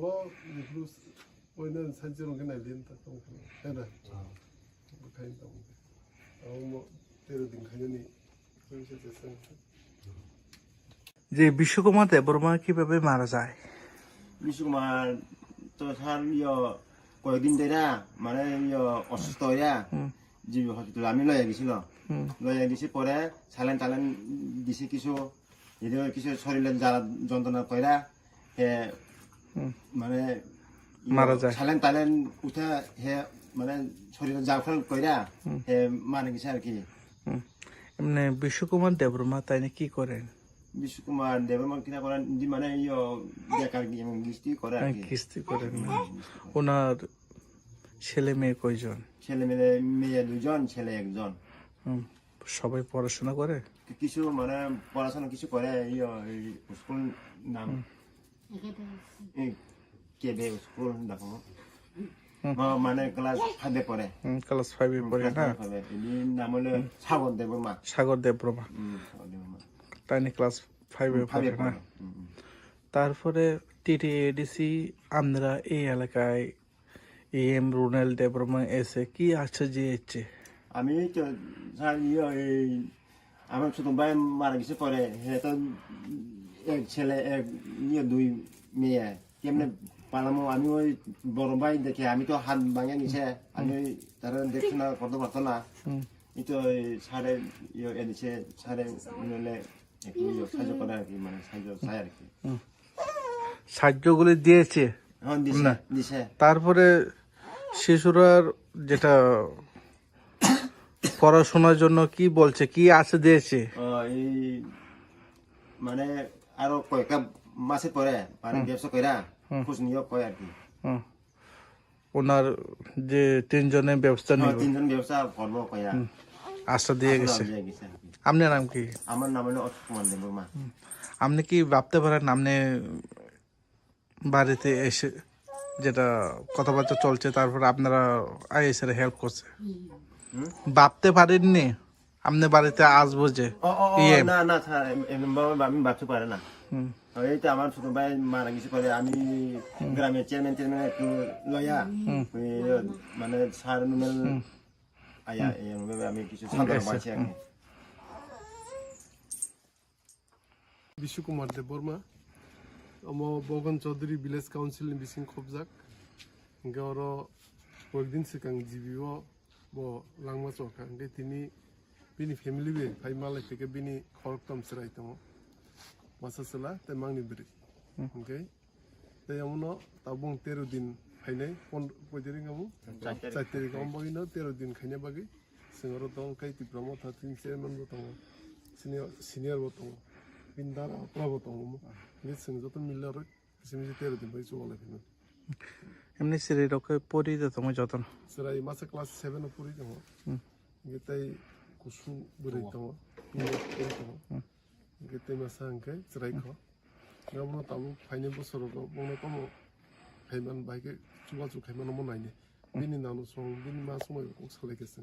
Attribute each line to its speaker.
Speaker 1: 뭐 플러스 오는 산지로 그냥 린다 또 해라. 가인다. 뭐 때로든 가연이 그래서 됐어요.
Speaker 2: যে বিশ্বকুমার দেববর্মা কিভাবে মারা যায়?
Speaker 3: বিশ্বকুমার তো স্যার কয়েকদিন ধরে মানে অসুস্থ হইয়া জিবি হসপিটাল আমি লইয়া গেছিল লইয়া দিছি পরে স্যালাইন টালাইন দিছি কিছু কিছু শরীরে জ্বালা যন্ত্রণা কইরা হে মানে
Speaker 2: মারা যায়।
Speaker 3: স্যালাইন টালাইন উঠা হে মানে শরীরে জাফল কইরা হে মারা গেছে আর কি।
Speaker 2: এমনি বিশ্বকুমার দেববর্মা তাই না কি করেন?
Speaker 3: বিশ্বকুমার দেববর্মা কিনা করেন মানে বেকার গিস্তি করে আর কি।
Speaker 2: কিস্তি করেন না। ওনার ছেলে মেয়ে কয়জন?
Speaker 3: ছেলে মেয়ে দুজন, ছেলে একজন।
Speaker 2: সবাই পড়াশোনা করে?
Speaker 3: কিছু মানে পড়াশোনা কিছু করে স্কুল নাম কেবে স্কুল দেখো মানে ক্লাস 5 এ পড়ে।
Speaker 2: ক্লাস 5 এ পড়ে না?
Speaker 3: নাম হলো সাগর দেববর্মা।
Speaker 2: সাগর দেববর্মা তাই না ক্লাস 5 এ পড়ে না? তারপরে টিটিএডিসি আমরা এই এলাকায় এম রুনেল দেববর্মা এসে কি আশ্চর্য হচ্ছে?
Speaker 3: আমি তো আমার ছোট ভাই মারা গেছে পরে হে তো এক ছেলে এক দুই মেয়ে কেমনে পালামো আমি ওই বড় ভাই দেখে আমি তো হাত ভাঙে গেছে আমি তারা দেখশোনা করতে পারতো না কিন্তু সাড়ে এনেছে সাড়ে নিলে একটু সাহায্য করে আর কি মানে সাহায্য চাই আর কি
Speaker 2: সাহায্যগুলি দিয়েছে।
Speaker 3: দিছে।
Speaker 2: তারপরে শিশুরার যেটা পড়াশোনার জন্য কি বলছে কি আছে দিয়েছে?
Speaker 3: এই মানে আরো কয়েকটা মাসে পরে মানে ব্যবসা কইরা খোঁজ নিয়োগ কয় আর কি।
Speaker 2: ওনার যে 3 জনের ব্যবস্থা নিয়ে
Speaker 3: 3 জন ব্যবসা করবো কইরা
Speaker 2: আশা দিয়ে গেছে। আপনার নাম কি?
Speaker 3: আমার নাম হলো অশোক কুমার দেববর্মা।
Speaker 2: আপনি কি ভাবতে পারেন আপনি বাড়িতে এসে যেটা কথাবার্তা চলছে তারপর আপনারা আইএসএর হেল্প করছে? ভাবতে পারেননি আপনি বাড়িতে আসবো যে?
Speaker 3: না না স্যার আমি ভাবতে পারে না। এই তো আমার ছোট ভাই মারা গেছে পরে আমি গ্রামের চেয়ারম্যান একটু লয়া মানে স্যার আয়া এইভাবে আমি কিছু সান্ত্বনা পাইছি আর কি।
Speaker 1: বিশ্বকুমার দেববর্মা বগন চৌধুরী ভিলেজ কাউন্সিল বিसिं खबजाक गावरो কয়েকদিন সিকাং জিবিও bo langma chokha nge tini bini family be phai malai থেকে bini khoroktam srai tamo masasala te mangni bri okay te amuno tabung 13 din phainai pojeri ngamu 4 tarik ambogino 13 din khaina bagi singoro tong kai tipramo thatin chairman bo tong senior bo tong bindara prabo tong nge sing joto millar simi 13 din bai chole phino
Speaker 2: এমনি সিরি রকে পড়ি তো তোমার যতন
Speaker 1: serai masa class 7 puri tamo ngetai kusu buri tamo ngetai masa angkai serai kho ngabono tabu phaine bosoro ko bono tomo phaiman baike chuba chu khaiman mo naine bini nanu song bini ma somoi ko salai kesen